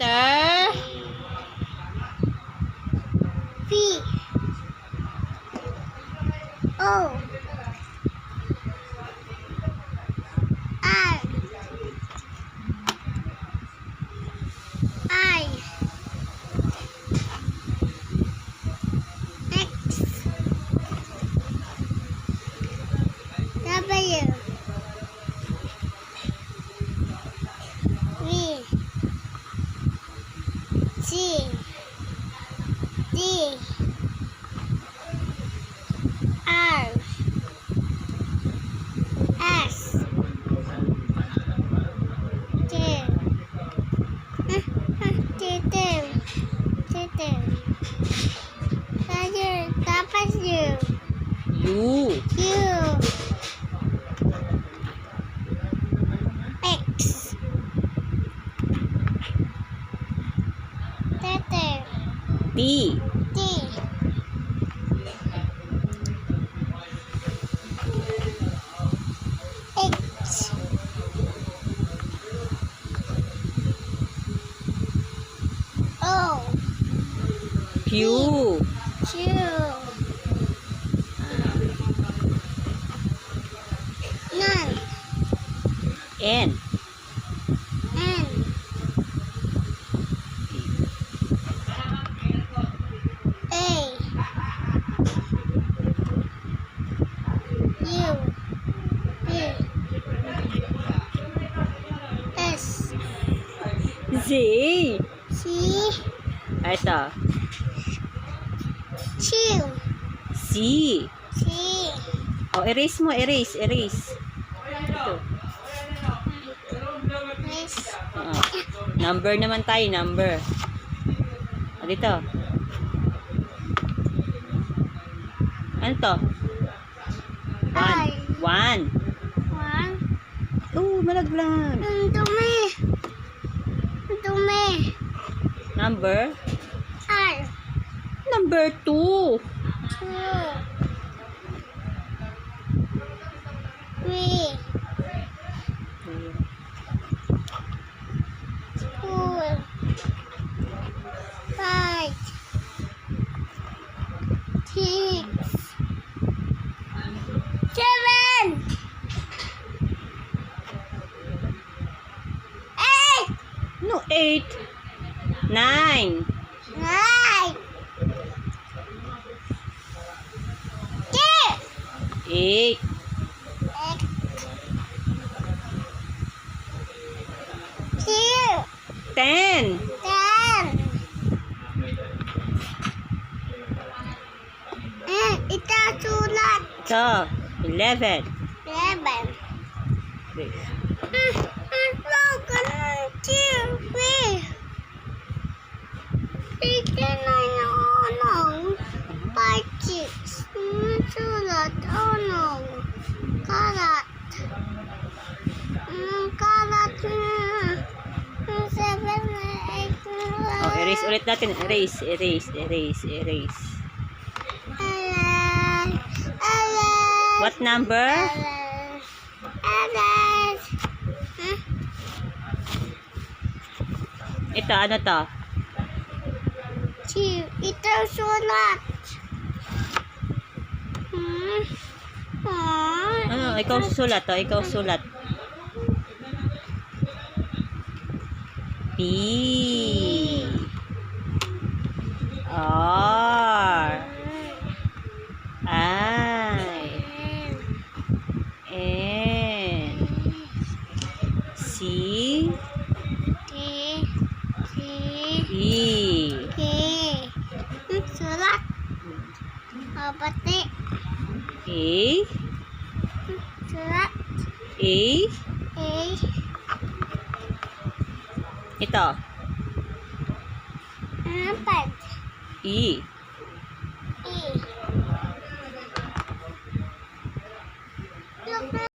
Letter V O R I X W V G D R S T U. X T. T H O Q. Q None N. N A U V S Z. C Ito. Q C. C Oh, erase mo. Erase. Erase. Ito. S Ah. Number naman tayo. Number. O, dito. Ano to? I. 1. 1 Oh, malaglag. Ang dumi. Ang dumi. Number? R Number 2. 2 3 4 5 6 7 8 No, 8. 9. 9 8. 10. 10 ito sulat Ito. 11. 11 look at TV tignan na yung ano 5 6 sulat ano karat karat na 7 8 Oh, erase ulit natin. Erase, erase, erase, erase. What number? Ito, ano to? Ito sulat. Ano, ikaw sulat to. Ikaw sulat. P. R. I. N. C. E. Sulat. Pati. A. Sulat. A. A. Ito. 4. E. E. Look